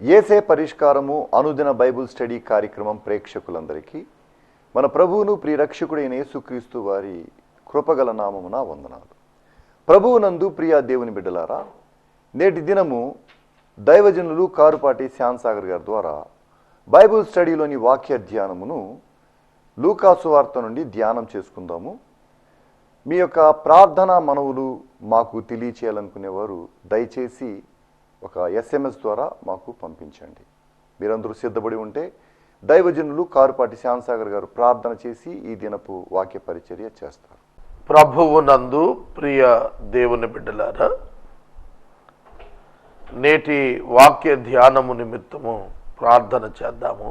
యేసే పరిష్కారము అనుదిన Bible study కార్యక్రమం ప్రేక్షకులందరికీ మన ప్రభువును ప్రియరక్షకుడైన యేసుక్రీస్తు వారి కృపగల నామమున వందనాలు. ప్రభువునందు ప్రియ దేవుని బిడ్డలారా, నేటి దినము దైవజనులు కారుపాటి శ్యామ్సాగర్ గారి ద్వారా బైబుల్ స్టడీలోని వాక్య ధ్యానమును లూకాసు వార్త నుండి ధ్యానం చేసుకుందాము. మీ యొక్క ప్రార్థనా మనవులు మాకు తెలియచేయాలనుకునేవారు దయచేసి ఒక SMS ద్వారా మాకు పంపించండి. మీరందరూ సిద్ధపడి ఉంటే దైవజనులు కారుపాటి శ్యామ్సాగర్ గారు ప్రార్థన చేసి ఈ దినపు వాక్య పరిచర్య చేస్తారు. ప్రభువునందు ప్రియ దేవుని బిడ్డలారా, నేటి వాక్య ధ్యానము నిమిత్తము ప్రార్థన చేద్దాము.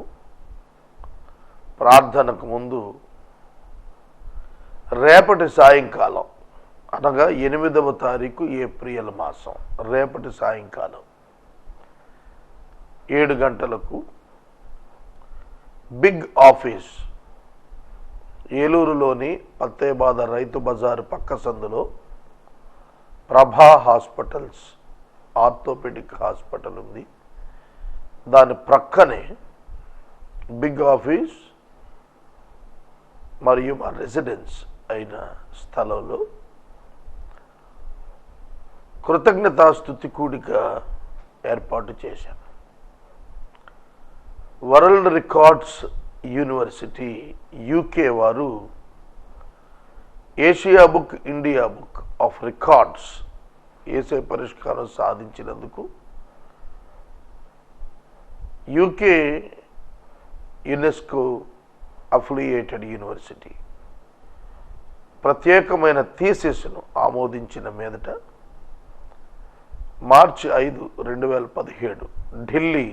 ప్రార్థనకు ముందు రేపటి సాయంకాలం అనగా 8వ తారీఖు ఏప్రిల్ మాసం రేపటి సాయంకాలం 7 గంటలకు బిగ్ ఆఫీస్ ఏలూరులోని పత్తేబాద రైతు బజారు పక్క సందులో ప్రభా హాస్పిటల్స్ ఆర్థోపెడిక్ హాస్పిటల్ ఉంది. దాని ప్రక్కనే బిగ్ ఆఫీస్ మరియు మా రెసిడెన్స్ అయిన స్థలంలో కృతజ్ఞతాస్తుతి కూడిక ఏర్పాటు చేశాను. వరల్డ్ రికార్డ్స్ యూనివర్సిటీ UK వారు Asia book, India book of records ఏసే పరిష్కారం సాధించినందుకు UK యునెస్కో అఫిలియేటెడ్ యూనివర్సిటీ ప్రత్యేకమైన థీసిస్ను ఆమోదించిన మీదట మార్చి 5, 2017 ఢిల్లీ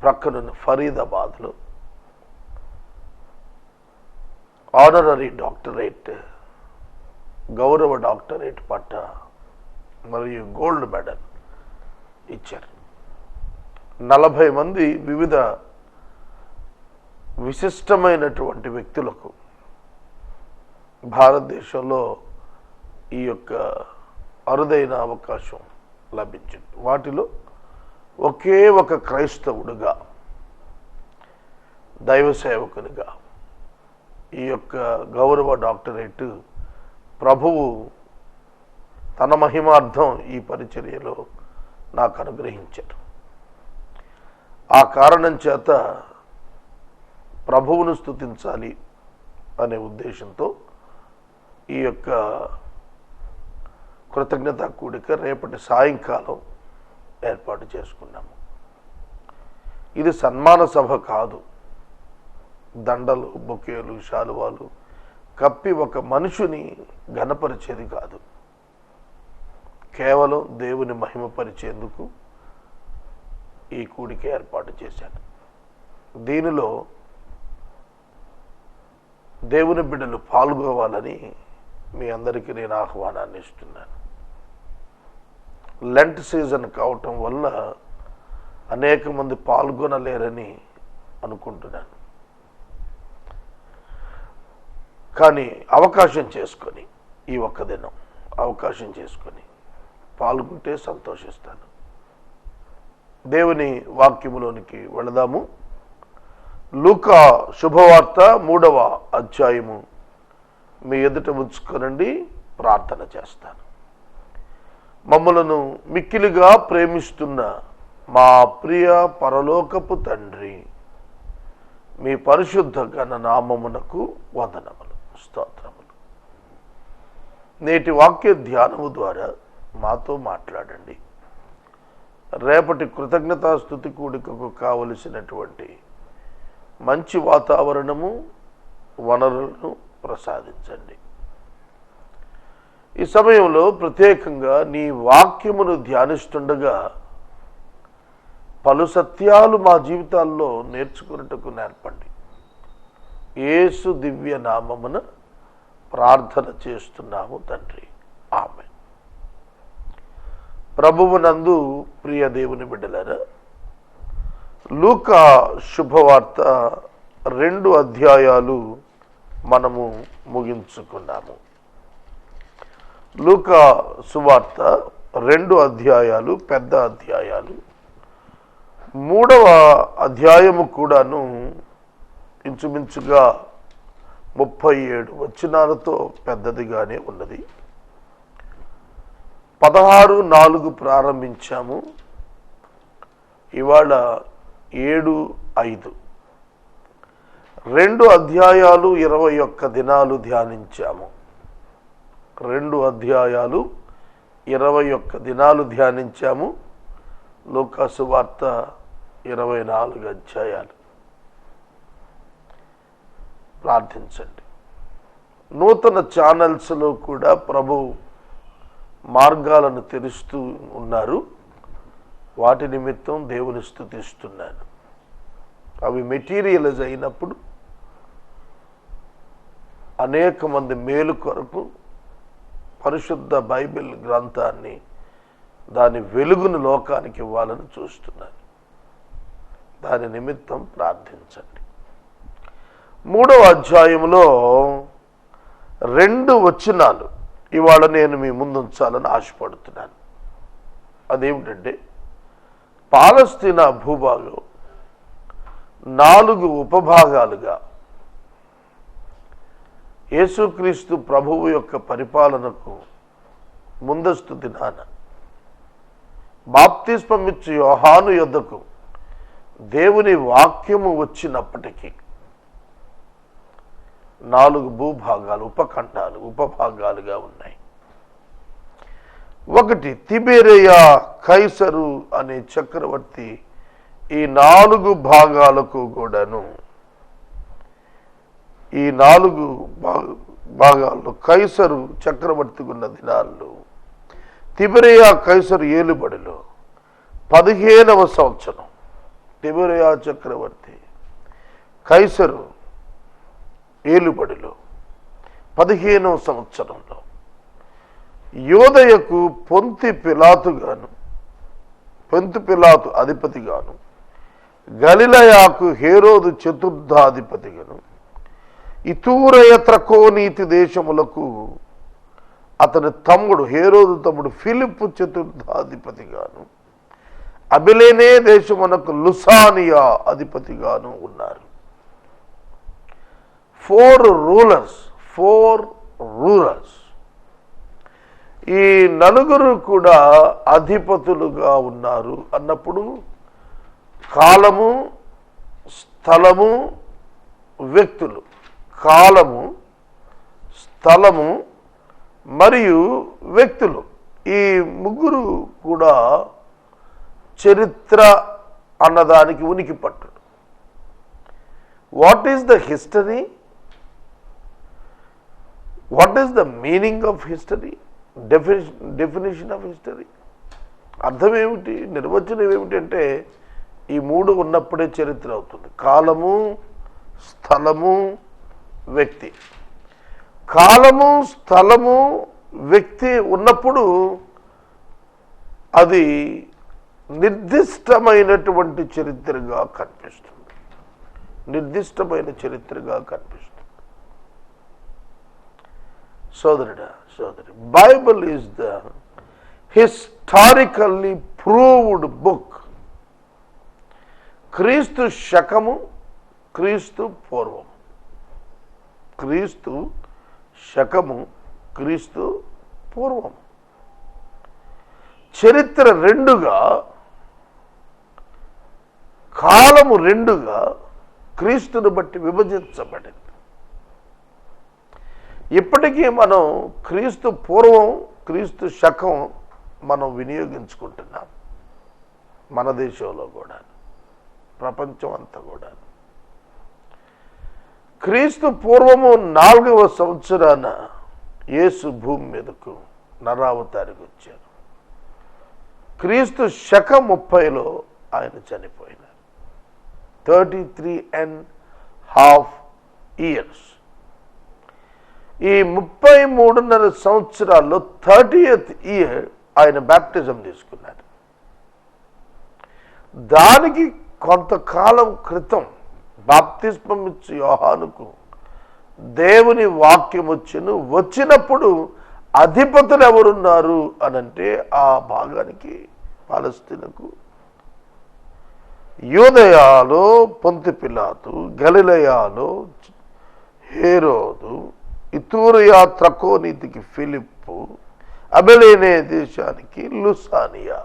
ప్రక్కనున్న ఫరీదాబాద్లో ఆనరరీ డాక్టరేట్, గౌరవ డాక్టరేట్ పట్టా మరియు గోల్డ్ మెడల్ ఇచ్చారు. 40 మంది వివిధ విశిష్టమైనటువంటి వ్యక్తులకు భారతదేశంలో ఈ యొక్క అరుదైన అవకాశం లభించింది. వాటిలో ఒకే ఒక క్రైస్తవుడిగా, దైవ సేవకునిగా ఈ యొక్క గౌరవ డాక్టరేట్ ప్రభువు తన మహిమార్థం ఈ పరిచర్యలో నాకు అనుగ్రహించారు. ఆ కారణం చేత ప్రభువును స్తుతించాలి అనే ఉద్దేశంతో ఈ యొక్క కృతజ్ఞత కూడిక రేపటి సాయంకాలం ఏర్పాటు చేసుకున్నాము. ఇది సన్మాన సభ కాదు. దండలు, బొకేలు, శాలువాలు కప్పి ఒక మనుషుని ఘనపరిచేది కాదు. కేవలం దేవుని మహిమపరిచేందుకు ఈ కూడిక ఏర్పాటు చేశాను. దీనిలో దేవుని బిడ్డలు పాల్గొవాలని మీ అందరికీ నేను ఆహ్వానాన్ని ఇస్తున్నాను. లెంట్ సీజన్ కావటం వల్ల అనేక మంది పాల్గొనలేరని అనుకుంటున్నాను. కానీ అవకాశం చేసుకొని ఈ ఒక్క దినం అవకాశం చేసుకొని పాల్గొంటే సంతోషిస్తాను. దేవుని వాక్యములోనికి వెళదాము. లూకా శుభవార్త 3వ అధ్యాయము మీ ఎదుట ఉంచుకోనండి. ప్రార్థన చేస్తాను. మమ్మలను మిక్కిలిగా ప్రేమిస్తున్న మా ప్రియ పరలోకపు తండ్రి, మీ పరిశుద్ధ ఘన నామమునకు వందనములు, స్తోత్రములు. నేటి వాక్య ధ్యానము ద్వారా మాతో మాట్లాడండి. రేపటి కృతజ్ఞతాస్తుతి కూడికకు కావలసినటువంటి మంచి వాతావరణము, వనరులను ప్రసాదించండి. ఈ సమయంలో ప్రత్యేకంగా నీ వాక్యమును ధ్యానిస్తుండగా పలు సత్యాలు మా జీవితాల్లో నేర్చుకున్నట్టుకు నేర్పండి. యేసు దివ్య నామమున ప్రార్థన చేస్తున్నాము తండ్రి, ఆమేన్. ప్రభువునందు ప్రియ దేవుని బిడ్డలారా, లూకా శుభవార్త 2 అధ్యాయాలు మనము ముగించుకున్నాము. లూకా సువార్త 2 అధ్యాయాలు పెద్ద అధ్యాయాలు. 3వ అధ్యాయము కూడాను ఇంచుమించుగా 37 వచనాలతో పెద్దదిగానే ఉన్నది. 16:4 ప్రారంభించాము. ఇవాళ 7:5 2 అధ్యాయాలు 21 దినాలు ధ్యానించాము. 2 అధ్యాయాలు 21 దినాలు ధ్యానించాము. లూకాసు వార్త 24 అధ్యాయాలు. ప్రార్థించండి. నూతన ఛానల్స్లో కూడా ప్రభు మార్గాలను తెరుస్తూ ఉన్నారు. వాటి నిమిత్తం దేవుని స్తుతిస్తున్నాను. అవి మెటీరియలైజ్ అయినప్పుడు అనేక మంది మేలు కొరకు పరిశుద్ధ బైబిల్ గ్రంథాన్ని, దాని వెలుగును లోకానికి ఇవ్వాలని చూస్తున్నాను. దాని నిమిత్తం ప్రార్థించండి. 3వ అధ్యాయంలో 2 వచనాలు ఇవాళ నేను మీ ముందు ఉంచాలని ఆశపడుతున్నాను. అదేమిటంటే, పాలస్తీనా భూభాగం 4 ఉపభాగాలుగా యేసుక్రీస్తు ప్రభువు యొక్క పరిపాలనకు ముందస్తు దినాన బాప్తిస్మమిచ్చు యోహాను యొద్దకు దేవుని వాక్యము వచ్చినప్పటికీ 4 భూభాగాలు, ఉపఖండాలు, ఉపభాగాలుగా ఉన్నాయి. 1 తిబెరియా కైసరు అనే చక్రవర్తి ఈ 4 భాగాలకు కూడాను, ఈ 4 భాగాల్లో కైసరు చక్రవర్తికి ఉన్న దినాల్లో తిబెరియా కైసరు ఏలుబడిలో 15వ సంవత్సరం, తిబెరియా చక్రవర్తి కైసరు ఏలుబడిలో 15వ సంవత్సరంలో యోదయకు పొంతి పిలాతు అధిపతిగాను, గలిలయాకు హేరోదు చతుర్థాధిపతిగాను, ఇతూరయ త్రకోనీతి దేశములకు అతని తమ్ముడు హేరోదు తమ్ముడు ఫిలిప్పు చతుర్థాధిపతిగాను, అబిలేనే దేశమునకు లుసానియా అధిపతిగాను ఉన్నారు. 4 రూలర్స్. ఈ 4 కూడా అధిపతులుగా ఉన్నారు అన్నప్పుడు కాలము, స్థలము, వ్యక్తులు, కాలము, స్థలము మరియు వ్యక్తులు, ఈ 3 కూడా చరిత్ర అన్నదానికి ఉనికి పట్టుడు. What is the history? What is the meaning of history? Definition of history అర్థం ఏమిటి, నిర్వచనం ఏమిటంటే, ఈ 3 ఉన్నప్పుడే చరిత్ర అవుతుంది. కాలము, స్థలము, వ్యక్తి. కాలము, స్థలము, వ్యక్తి ఉన్నప్పుడు అది నిర్దిష్టమైనటువంటి చరిత్రగా కనిపిస్తుంది. నిర్దిష్టమైన చరిత్రగా కనిపిస్తుంది. సోదరుడా, సోదరి, Bible is the historically proved book. క్రీస్తు శకము, క్రీస్తు పూర్వము. క్రీస్తు శకము, క్రీస్తు పూర్వము. చరిత్ర 2గా, కాలము 2గా క్రీస్తుని బట్టి విభజించబడింది. ఇప్పటికీ మనం క్రీస్తు పూర్వం, క్రీస్తు శకం మనం వినియోగించుకుంటున్నాం. మన దేశంలో కూడా, ప్రపంచం అంతా కూడా. క్రీస్తు పూర్వము 4వ సంవత్సరాన యేసు భూమి మీదకు నరావతారికి వచ్చారు. క్రీస్తు శకం 30లో ఆయన చనిపోయినారు. 33.5 years. ఈ 33.5 సంవత్సరాల్లో 30th year ఆయన బ్యాప్టిజం తీసుకున్నారు. దానికి కొంతకాలం క్రితం బాప్తిస్మం ఇచ్చి యోహానుకు దేవుని వాక్యం వచ్చినప్పుడు అధిపతులు ఎవరున్నారు అనంటే, ఆ భాగానికి, పాలస్తీనాకు యూదయాలో పొంతి పిలాతు, గలిలయాలో హేరోదు, ఇతూరియా త్రకోనీతికి ఫిలిప్పు, అబెలేనే దేశానికి లుసానియా,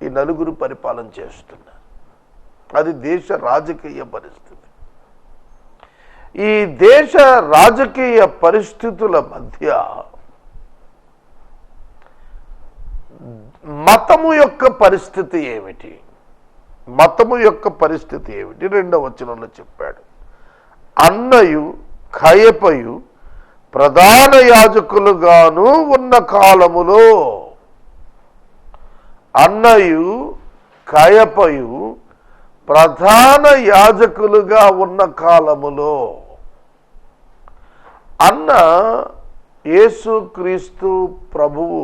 ఈ నలుగురు పరిపాలన చేస్తున్నారు. అది దేశ రాజకీయ పరిస్థితి. ఈ దేశ రాజకీయ పరిస్థితుల మధ్య మతము యొక్క పరిస్థితి ఏమిటి? మతము యొక్క పరిస్థితి ఏమిటి? 2వ వచనంలో చెప్పాడు, అన్నయు కయపయు ప్రధాన యాజకులుగాను ఉన్న కాలములో, అన్నయు కయపయు ప్రధాన యాజకులుగా ఉన్న కాలములో. అన్న యేసుక్రీస్తు ప్రభువు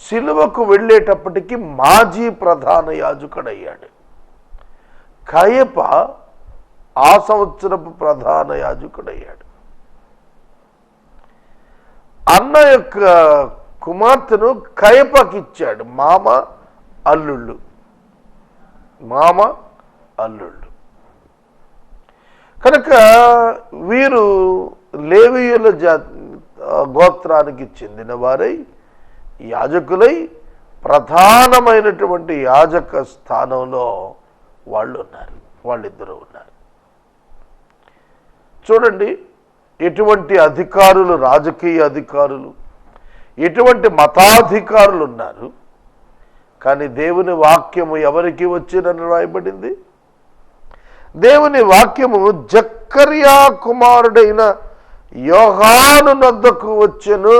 సిలువకు వెళ్ళేటప్పటికి మాజీ ప్రధాన యాజకుడయ్యాడు. కయప ఆ సంవత్సరపు ప్రధాన యాజకుడయ్యాడు. అన్న యొక్క కుమార్తెను కయపకిచ్చాడు. మామ అల్లుళ్ళు. కనుక వీరు లేవీయుల గోత్రానికి చెందిన వారై యాజకులై ప్రధానమైనటువంటి యాజక స్థానంలో వాళ్ళిద్దరూ ఉన్నారు. చూడండి, ఎటువంటి అధికారులు, రాజకీయ అధికారులు, ఎటువంటి మతాధికారులు ఉన్నారు. కానీ దేవుని వాక్యము ఎవరికి వచ్చినని రాయబడింది? దేవుని వాక్యము జక్కర్యా కుమారుడైన యోహాను నొద్దకు వచ్చెను.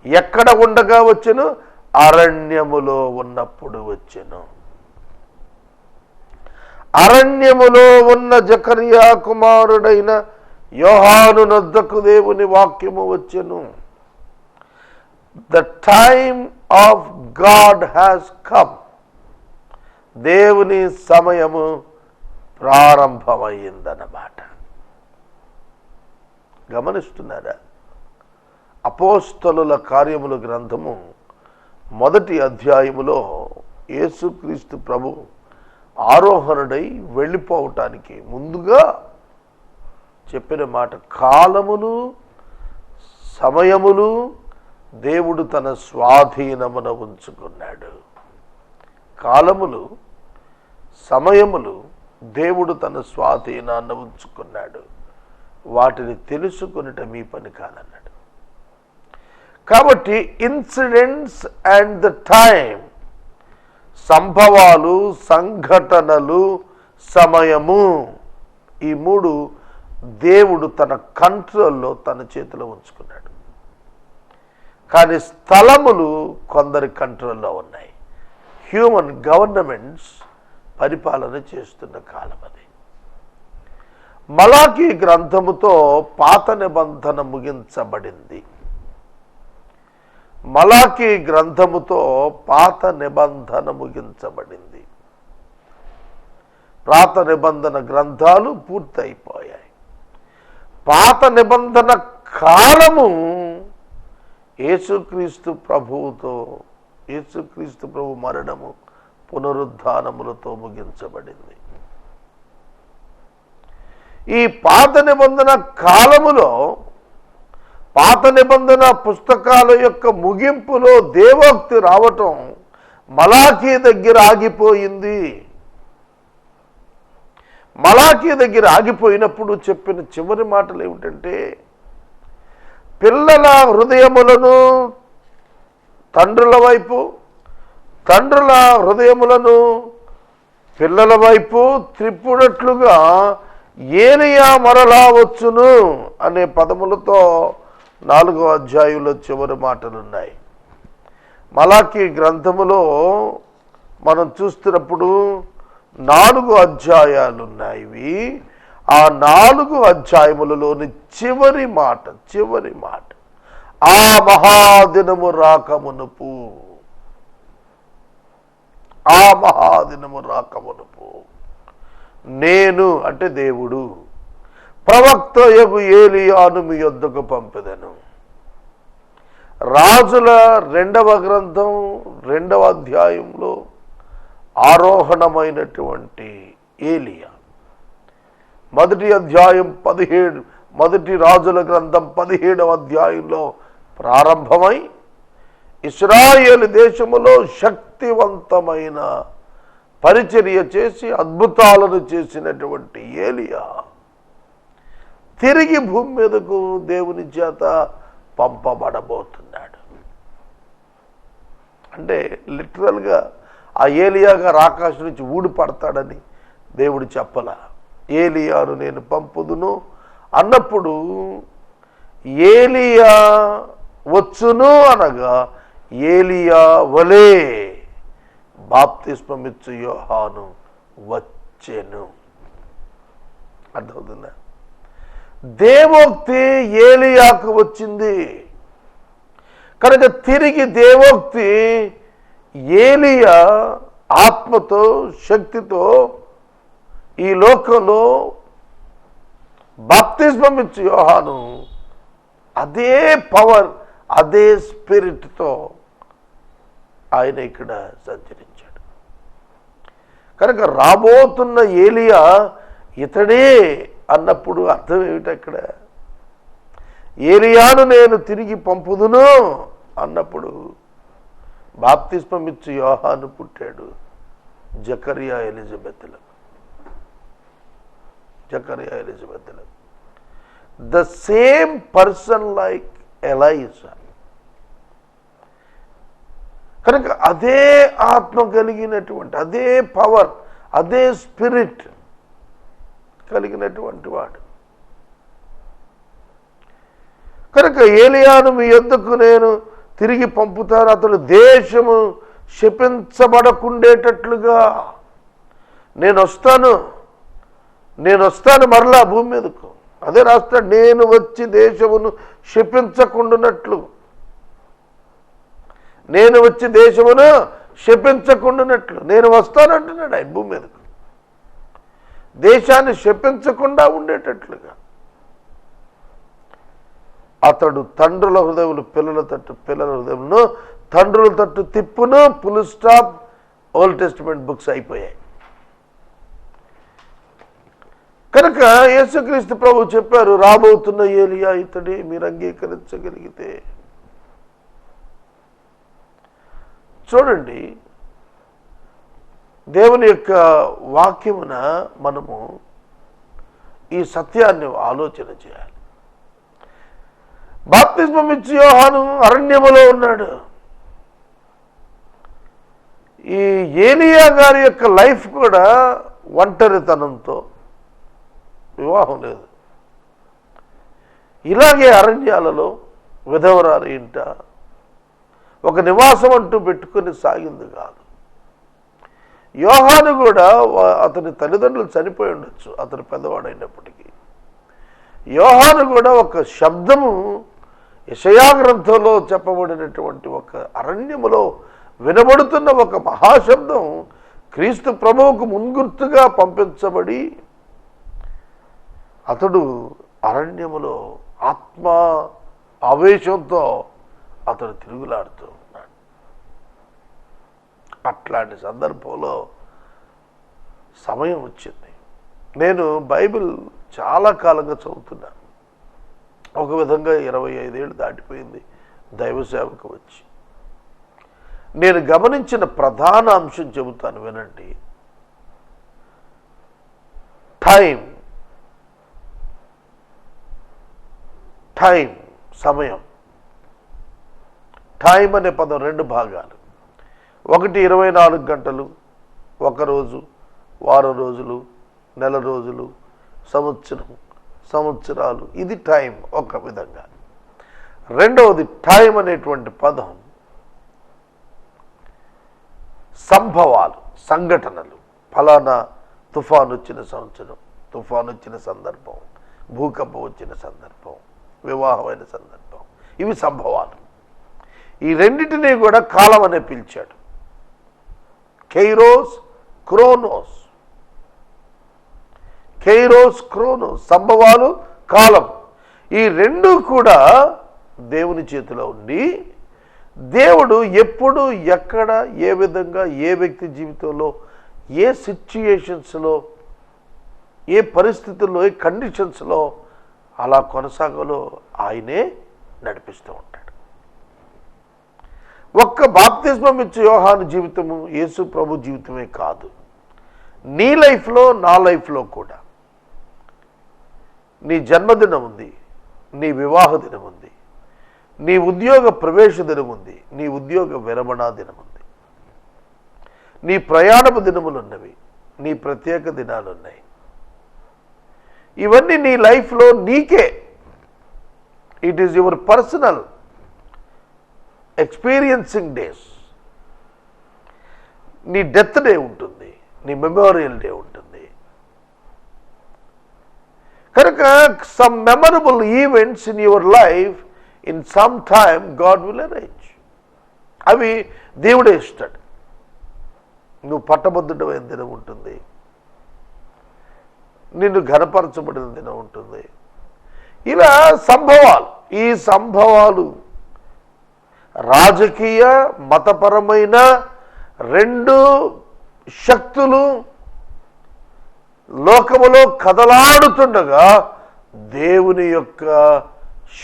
ఎక్కడ ఉండగా వచ్చెను? అరణ్యములో ఉన్నప్పుడు వచ్చెను. అరణ్యములో ఉన్న జకర్యా కుమారుడైన యోహాను నొద్దకు దేవుని వాక్యము వచ్చెను. The time of God has come. దేవుని సమయము ప్రారంభమైందన్నమాట. గమనిస్తున్నారా? అపోస్తలుల కార్యముల గ్రంథము 1వ అధ్యాయములో యేసుక్రీస్తు ప్రభు ఆరోహణుడై వెళ్ళిపోవటానికి ముందుగా చెప్పిన మాట, కాలములు సమయములు దేవుడు తన స్వాధీనమున ఉంచుకున్నాడు. కాలములు సమయములు దేవుడు తన స్వాధీనాన్ని ఉంచుకున్నాడు. వాటిని తెలుసుకునుట మీ పని కాదన్నాడు. కాబట్టి ఇన్సిడెంట్స్ అండ్ ద టైం, సంభవాలు, సంఘటనలు, సమయము, ఈ 3 దేవుడు తన కంట్రోల్లో, తన చేతిలో ఉంచుకున్నాడు. కానీ స్థలములు కొందరి కంట్రోల్లో ఉన్నాయి. హ్యూమన్ గవర్నమెంట్స్ పరిపాలన చేస్తున్న కాలం అది. మలాకీ గ్రంథముతో పాత నిబంధన ముగించబడింది. మలాకీ గ్రంథముతో పాత నిబంధన ముగించబడింది. పాత నిబంధన గ్రంథాలు పూర్తయిపోయాయి. పాత నిబంధన కాలము యేసుక్రీస్తు ప్రభువుతో, యేసుక్రీస్తు ప్రభు మరణము పునరుద్ధానములతో ముగించబడింది. ఈ పాత నిబంధన కాలములో, పాత నిబంధన పుస్తకాల యొక్క ముగింపులో దేవోక్తి రావటం మలాకీ దగ్గర ఆగిపోయింది. మలాకీ దగ్గర ఆగిపోయినప్పుడు చెప్పిన చివరి మాటలు ఏమిటంటే, పిల్లల హృదయములను తండ్రుల వైపు, తండ్రుల హృదయములను పిల్లల వైపు త్రిప్పునట్లుగా ఏలియా మరలా వచ్చును అనే పదములతో 4వ అధ్యాయంలో చివరి మాటలున్నాయి. మలాకీ గ్రంథములో మనం చూస్తున్నప్పుడు 4 అధ్యాయాలు ఉన్నాయి. ఆ 4 అధ్యాయములలోని చివరి మాట, ఆ మహాదినము రాకమునుపు, ఆ మహాదినము రాకమునుపు నేను, అంటే దేవుడు, ప్రవక్తయగు ఏలియాను మీ యొద్దకు పంపెదను. రాజుల 2వ గ్రంథం 2వ అధ్యాయంలో ఆరోహణమైనటువంటి ఏలియా. మొదటి అధ్యాయం 17, మొదటి రాజుల గ్రంథం 17వ అధ్యాయంలో ప్రారంభమై ఇశ్రాయేలు దేశములో శక్తివంతమైన పరిచర్య చేసి అద్భుతాలను చేసినటువంటి ఏలియా తిరిగి భూమి మీదకు దేవుని చేత పంపబడబోతున్నాడు. అంటే లిటరల్గా ఆ ఏలియా గారు ఆకాశం నుంచి ఊడిపడతాడని దేవుడు చెప్పలా. ఏలియాను నేను పంపుదును అన్నప్పుడు ఏలియా వచ్చును అనగా ఏలియా వలే బాప్తిస్మమిచ్చు యోహాను వచ్చెను. అర్థమవుతుందా? దేవోక్తి ఏలియాకు వచ్చింది కనుక తిరిగి దేవోక్తి ఏలియా ఆత్మతో శక్తితో ఈ లోకంలో బాప్తిస్మం ఇచ్చు యోహాను అదే పవర్ అదే స్పిరిట్తో ఆయన ఇక్కడ సంచరించాడు. కనుక రాబోతున్న ఏలియా ఇతడే అన్నప్పుడు అర్థం ఏమిటి? అక్కడ ఏలియాను నేను తిరిగి పంపుదును అన్నప్పుడు బాప్తిస్మం ఇచ్చు యోహాను పుట్టాడు జకరియా ఎలిజబెత్లకు. The same person like Elijah. కనుక అదే ఆత్మ కలిగినటువంటి, అదే పవర్, అదే స్పిరిట్ కలిగినటువంటి వాడు. కనుక ఏలియాను మీ యొద్దకు నేను తిరిగి పంపుతాను, అతడు దేశము శపించబడకుండేటట్లుగా నేను వస్తాను మరలా భూమి మీదకు. అదే రాస్తాడు, నేను వచ్చి దేశమును శపించకుండానట్లు, నేను వస్తానంటున్నాడు ఆయన భూమి మీదకు, దేశాన్ని శపించకుండా ఉండేటట్లుగా. అతడు తండ్రుల హృదయములు పిల్లల తట్టు, పిల్లల హృదయములను తండ్రుల తట్టు తిప్పును. Full stop. Old testament books అయిపోయాయి. కనుక యేసుక్రీస్తు ప్రభు చెప్పారు, రాబోతున్న ఏలియా ఇతడే, మీరు అంగీకరించగలిగితే. చూడండి, దేవుని యొక్క వాక్యమున మనము ఈ సత్యాన్ని ఆలోచన చేయాలి. బాప్తిస్మం ఇచ్చి యోహాను అరణ్యములో ఉన్నాడు. ఈ ఏలియా గారి యొక్క లైఫ్ కూడా ఒంటరితనంతో, వివాహం లేదు, ఇలాగే అరణ్యాలలో విధవరాలు ఇంట ఒక నివాసం అంటూ పెట్టుకుని సాగింది కాదు. యోహాను కూడా అతని తల్లిదండ్రులు చనిపోయి ఉండొచ్చు, అతను పెద్దవాడైనప్పటికీ. యోహాను కూడా ఒక శబ్దము యెషయా గ్రంథంలో చెప్పబడినటువంటి ఒక అరణ్యములో వినబడుతున్న ఒక మహాశబ్దం క్రీస్తు ప్రభువుకు మున్గుర్తుగా పంపించబడి అతడు అరణ్యములో ఆత్మ ఆవేశంతో అతడు తిరుగులాడుతూ ఉన్నాడు. అట్లాంటి సందర్భంలో సమయం వచ్చింది. నేను బైబిల్ చాలా కాలంగా చదువుతున్నాను. ఒక విధంగా 25 ఏళ్ళు దాటిపోయింది దైవ సేవకు వచ్చి. నేను గమనించిన ప్రధాన అంశం చెబుతాను, వినండి. టైం, సమయం. టైం అనే పదం 2 భాగాలు. ఒకటి 24 గంటలు, ఒక రోజు, వారం రోజులు, నెల రోజులు, సంవత్సరాలు. ఇది టైం ఒక విధంగా. రెండవది టైం అనేటువంటి పదం సంభవాలు, సంఘటనలు. ఫలానా తుఫాను వచ్చిన సంవత్సరం, తుఫాను వచ్చిన సందర్భం, భూకంపం వచ్చిన సందర్భం, వివాహమైన సందర్భం, ఇవి సంభవాలు. ఈ రెండింటినీ కూడా కాలం అనే పిలిచాడు. Kairos, chronos. సంభవాలు, కాలం. ఈ రెండు కూడా దేవుని చేతిలో ఉండి దేవుడు ఎప్పుడు ఎక్కడ ఏ విధంగా ఏ వ్యక్తి జీవితంలో ఏ సిచ్యుయేషన్స్లో ఏ పరిస్థితుల్లో ఏ కండిషన్స్లో అలా కొనసాగాలో ఆయనే నడిపిస్తూ ఉంటాడు. ఒక్క బాప్తిస్మం ఇచ్చే యోహాను జీవితము యేసు ప్రభు జీవితమే కాదు, నీ లైఫ్లో నా లైఫ్లో కూడా. నీ జన్మదినం ఉంది, నీ వివాహ దినం ఉంది, నీ ఉద్యోగ ప్రవేశ దినం ఉంది, నీ ఉద్యోగ విరమణ దినం ఉంది, నీ ప్రయాణపు దినములు ఉన్నవి, నీ ప్రత్యేక దినాలు ఉన్నాయి. ఇవన్నీ నీ లైఫ్లో నీకే. It is your personal experiencing days. నీ డెత్ డే ఉంటుంది, నీ మెమోరియల్ డే ఉంటుంది. కనుక some memorable events in your life in some time God will arrange. అవి దేవుడే ఇస్తాడు. నువ్వు పట్టబద్ధుడమైన దినం ఉంటుంది, నిన్ను ఘనపరచబడిన దినం ఉంటుంది. ఇలా సంభవాలు, ఈ సంభవాలు రాజకీయ మతపరమైన రెండు శక్తులు లోకములో కదలాడుతుండగా దేవుని యొక్క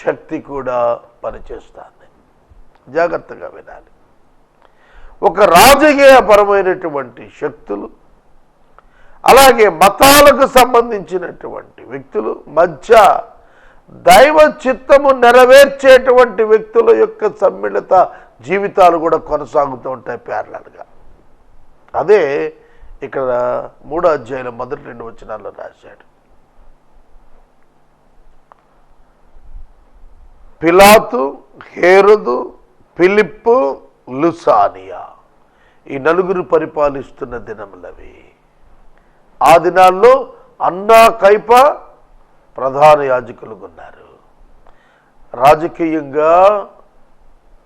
శక్తి కూడా పనిచేస్తుంది. జాగ్రత్తగా వినాలి. ఒక రాజకీయపరమైనటువంటి శక్తులు అలాగే మతాలకు సంబంధించినటువంటి వ్యక్తులు మధ్య దైవ చిత్తము నెరవేర్చేటువంటి వ్యక్తుల యొక్క సమ్మిళిత జీవితాలు కూడా కొనసాగుతూ ఉంటాయి ప్యారలల్గా. అదే ఇక్కడ 3వ అధ్యాయంలో మొదటి 2 వచనాల్లో రాశాడు. పిలాతు, హేరోదు, ఫిలిప్పు, లుసానియా ఈ నలుగురు పరిపాలిస్తున్న దినములవి. ఆ దినాల్లో అన్నా కైప ప్రధాన యాజకులుగా ఉన్నారు. రాజకీయంగా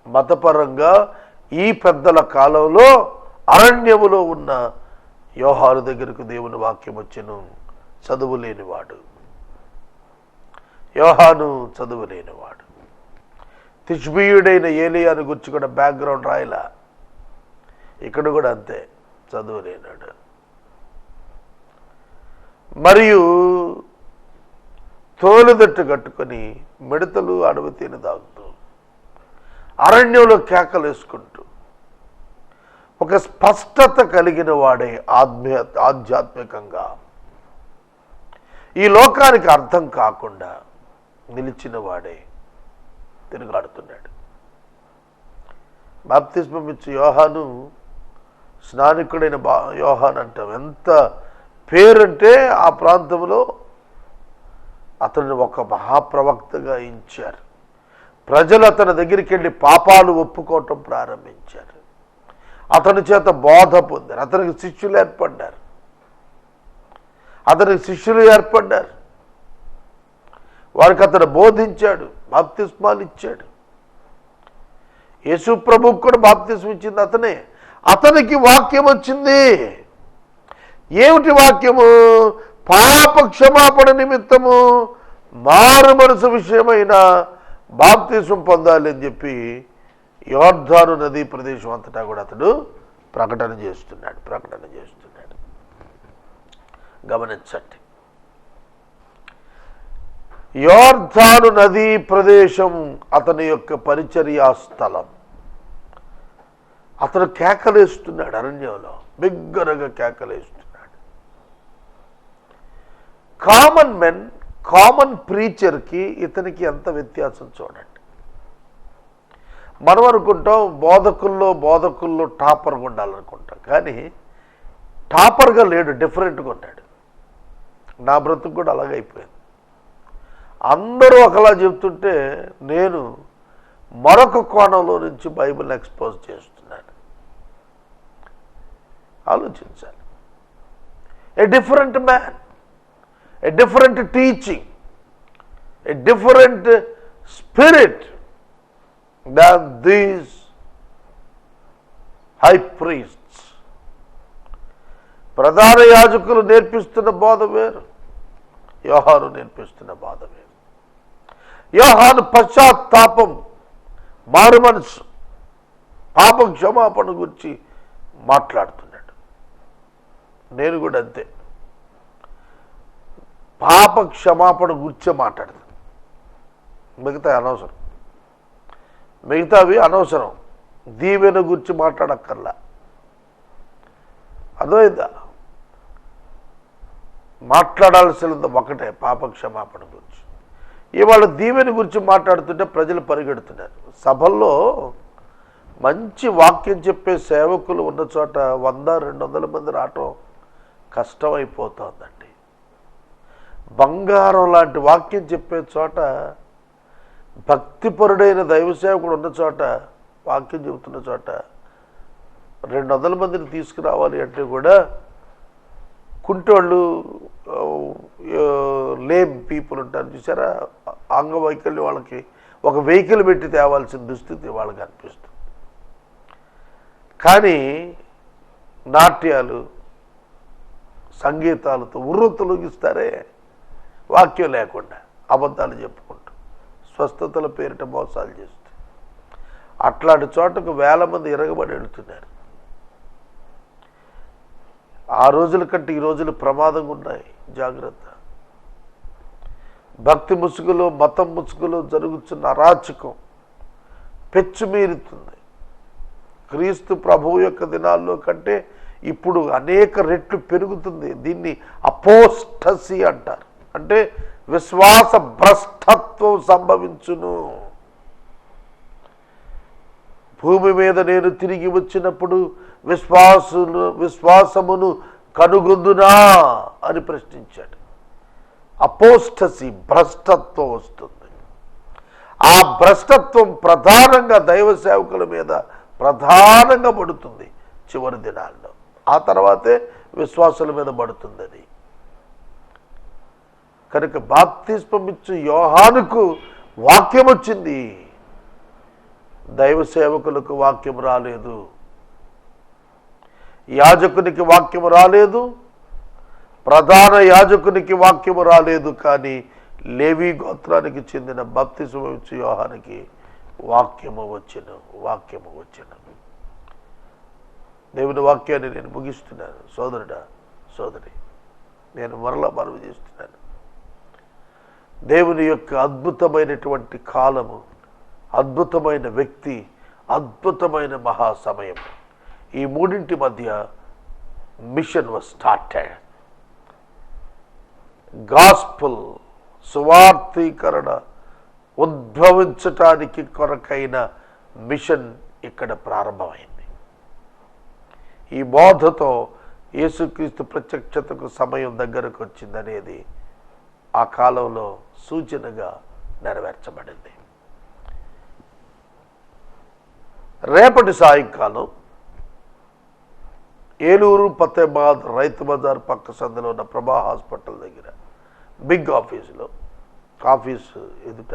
మతపరంగా ఈ పెద్దల కాలంలో అరణ్యములో ఉన్న యోహాను దగ్గరకు దేవుని వాక్యం వచ్చెను. చదువు లేనివాడు యోహాను, చదువు లేనివాడు. తిష్బీయుడైన ఏలియాను గురించి కూడా బ్యాక్గ్రౌండ్ రాయలా. ఇక్కడ కూడా అంతే, చదువు లేనాడు. మరియు తోలుదట్టు కట్టుకొని మిడతలు అడవి తేనె తాగుతూ అరణ్యంలో కేకలు వేసుకుంటూ ఒక స్పష్టత కలిగిన వాడే ఆధ్యాత్మికంగా ఈ లోకానికి అర్థం కాకుండా నిలిచిన వాడే తిరుగాడుతున్నాడు. బాప్తిస్మం ఇచ్చే యోహాను స్నానికుడైన యోహాను అంటాం. ఎంత పేరంటే ఆ ప్రాంతంలో అతన్ని ఒక మహాప్రవక్తగా ఇచ్చారు. ప్రజలు అతని దగ్గరికి వెళ్ళి పాపాలు ఒప్పుకోవటం ప్రారంభించారు. అతని చేత బోధ పొందారు. అతనికి శిష్యులు ఏర్పడ్డారు. వారికి అతను బోధించాడు, బాప్తిస్మాలు ఇచ్చాడు. యేసు ప్రభువుకు కూడా బాప్తిస్మం ఇచ్చింది అతనే. అతనికి వాక్యం వచ్చింది. ఏమిటి వాక్యము? పాప క్షమాపణ నిమిత్తము మారు మనసు విషయమైన బాప్తిస్మం పొందాలి అని చెప్పి యోర్దాను నదీ ప్రదేశం అంతటా కూడా అతడు ప్రకటన చేస్తున్నాడు. గమనించండి, యోర్దాను నదీ ప్రదేశం అతని యొక్క పరిచర్యా స్థలం. అతను కేకలేస్తున్నాడు, అరణ్యంలో బిగ్గరగా కేకలేస్తున్నాడు. కామన్ మెన్, కామన్ ప్రీచర్కి ఇతనికి ఎంత వ్యత్యాసం చూడండి. మనం అనుకుంటాం బోధకుల్లో టాపర్గా ఉండాలనుకుంటాం, కానీ టాపర్గా లేడు, డిఫరెంట్గా ఉన్నాడు. నా బ్రతుకు కూడా అలాగే అయిపోయింది. అందరూ ఒకలా చెప్తుంటే నేను మరొక కోణంలో నుంచి బైబిల్ని ఎక్స్పోజ్ చేస్తున్నాను. ఆలోచించాలి. A different man, a different teaching, a different spirit than these high priests. ప్రధాన యాజకులు నేర్పిస్తున్న బోధ వేరు, యోహాను నేర్పిస్తున్న బోధ వేరు. యోహాను పశ్చాత్తాపం, మారు మనసు, పాప క్షమాపణ గురించి మాట్లాడుతున్నాడు. నేను కూడా అంతే, పాప క్షమాపణ గురించే మాట్లాడతాను. మిగతా అనవసరం, మిగతావి అనవసరం. దీవెన గురించి మాట్లాడక్కర్లా. అర్థమైందా? మాట్లాడాల్సినది ఒకటే, పాప క్షమాపణ గురించి. ఇవాళ దీవెన గురించి మాట్లాడుతుంటే ప్రజలు పరిగెడుతున్నారు. సభల్లో మంచి వాక్యం చెప్పే సేవకులు ఉన్న చోట 100-200 మంది రావటం కష్టమైపోతుందండి. బంగారం లాంటి వాక్యం చెప్పే చోట, భక్తిపరుడైన దైవ సేవకుడు ఉన్న చోట, వాక్యం చెబుతున్న చోట 200 మందిని తీసుకురావాలి అంటే కూడా కుంటోళ్ళు, లేమ్ పీపుల్ ఉంటారు చూసారా, అంగవైకల్యం వాళ్ళకి ఒక వెహికల్ పెట్టి తేవాల్సిన దుస్థితి వాళ్ళకి అనిపిస్తుంది. కానీ నాట్యాలు, సంగీతాలతో ఉర్రూతలూగిస్తారే వాక్యం లేకుండా, అబద్ధాలు చెప్పుకుంటూ, స్వస్థతల పేరిట మోసాలు చేస్తూ. అట్లాంటి చోటకు 1000 మంది ఇరగబడి వెళుతున్నారు. ఆ రోజుల కంటే ఈ రోజులు ప్రమాదంగా ఉన్నాయి, జాగ్రత్త. భక్తి ముసుగులో, మతం ముసుగులో జరుగుతున్న అరాచకం పెచ్చుమీరుతుంది. క్రీస్తు ప్రభువు యొక్క దినాల్లో కంటే ఇప్పుడు అనేక రెట్లు పెరుగుతుంది. దీన్ని అపోస్టసీ అంటారు. అంటే విశ్వాస భ్రష్టత్వం సంభవించును. భూమి మీద నేను తిరిగి వచ్చినప్పుడు విశ్వాసమును కనుగొందునా అని ప్రశ్నించాడు. అపోస్టసీ, భ్రష్టత్వం వస్తుంది. ఆ భ్రష్టత్వం ప్రధానంగా దైవ సేవకుల మీద ప్రధానంగా పడుతుంది చివరి దినాల్లో. ఆ తర్వాతే విశ్వాసుల మీద పడుతుంది అది. కనుక బాప్తిస్మం ఇచ్చు యోహానుకు వాక్యం వచ్చింది, దైవ సేవకులకు వాక్యం రాలేదు. యాజకునికి వాక్యము రాలేదు, ప్రధాన యాజకునికి వాక్యము రాలేదు. కానీ లేవి గోత్రానికి చెందిన బాప్తిస్మం ఇచ్చు యోహానికి వాక్యము వచ్చెను. దేవుని వాక్యాన్ని నేను ముగిస్తున్నాను. సోదరుడా, సోదరి, నేను మరలా మనవి చేస్తున్నాను. దేవుని యొక్క అద్భుతమైనటువంటి కాలము, అద్భుతమైన వ్యక్తి, అద్భుతమైన మహాసమయం, ఈ మూడింటి మధ్య మిషన్ వాజ్ స్టార్టెడ్. గాస్పుల్, సువార్తీకరణ ఉద్భవించటానికి కొరకైన మిషన్ ఇక్కడ ప్రారంభమైంది. ఈ బోధతో యేసుక్రీస్తు ప్రత్యక్షతకు సమయం దగ్గరకు వచ్చిందనేది ఆ కాలంలో సూచనగా నెరవేర్చబడింది. రేపటి సాయంకాలం ఏలూరు ఫతేబాద్ రైతు బజార్ పక్క సందులో ఉన్న ప్రభా హాస్పిటల్ దగ్గర బిగ్ ఆఫీసులో, ఆఫీసు ఎదుట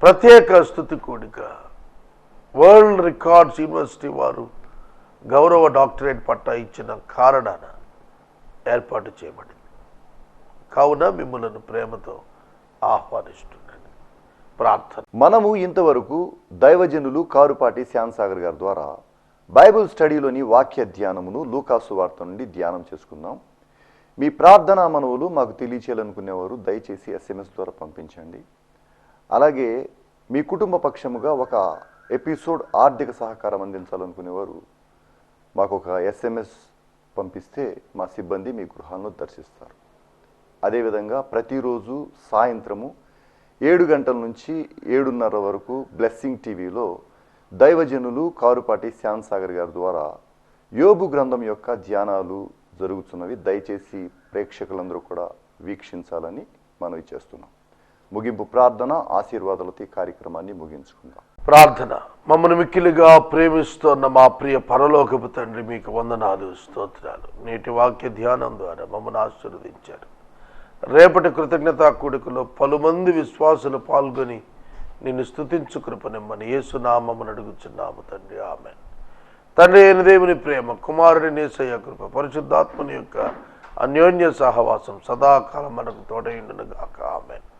ప్రత్యేక స్తుతి కూడిక వరల్డ్ రికార్డ్స్ యూనివర్సిటీ వారు గౌరవ డాక్టరేట్ పట్టా ఇచ్చిన కారణాన ఏర్పాటు చేయబడింది. కావున మిమ్మల్ని ప్రేమతో ఆహ్వానిస్తున్నాను. ప్రార్థన. మనము ఇంతవరకు దైవజనులు కారుపాటి శ్యామ్సాగర్ గారి ద్వారా బైబిల్ స్టడీలోని వాక్య ధ్యానమును లూకాసు వార్త నుండి ధ్యానం చేసుకుందాం. మీ ప్రార్థనా మనవులు మాకు తెలియచేయాలనుకునేవారు దయచేసి SMS ద్వారా పంపించండి. అలాగే మీ కుటుంబ పక్షముగా ఒక ఎపిసోడ్ ఆర్థిక సహకారం అందించాలనుకునేవారు మాకు ఒక SMS పంపిస్తే మా సిబ్బంది మీ గృహాలను దర్శిస్తారు. అదేవిధంగా ప్రతిరోజు సాయంత్రము 7 గంటల నుంచి 7:30 వరకు బ్లెస్సింగ్ టీవీలో దైవజనులు కారుపాటి శ్యామ్సాగర్ గారి ద్వారా యోబు గ్రంథం యొక్క ధ్యానాలు జరుగుతున్నవి. దయచేసి ప్రేక్షకులందరూ కూడా వీక్షించాలని మనవి చేస్తున్నాం. ముగింపు ప్రార్థన, ఆశీర్వాదాలతో ఈ కార్యక్రమాన్ని ముగించుకుందాం. ప్రార్థన. మమ్మల్ని మిక్కిలిగా ప్రేమిస్తున్న మా ప్రియ పరలోకపు తండ్రి, మీకు వందనాలు, స్తోత్రాలు. నేటి వాక్య ధ్యానం ద్వారా మమ్మల్ని ఆశీర్వదించారు. రేపటి కృతజ్ఞతా కూడికలో పలుమంది విశ్వాసులు పాల్గొని నిన్ను స్తుతించు కృపనిమ్మని యేసునామమున అడుగుచున్నాము తండ్రి, ఆమేన్. తండ్రి అయిన దేవుని ప్రేమ, కుమారుడి యేసయ్య కృప, పరిశుద్ధాత్మని యొక్క అన్యోన్య సహవాసం సదాకాలం మనకు తోడైండును గాక. ఆమేన్.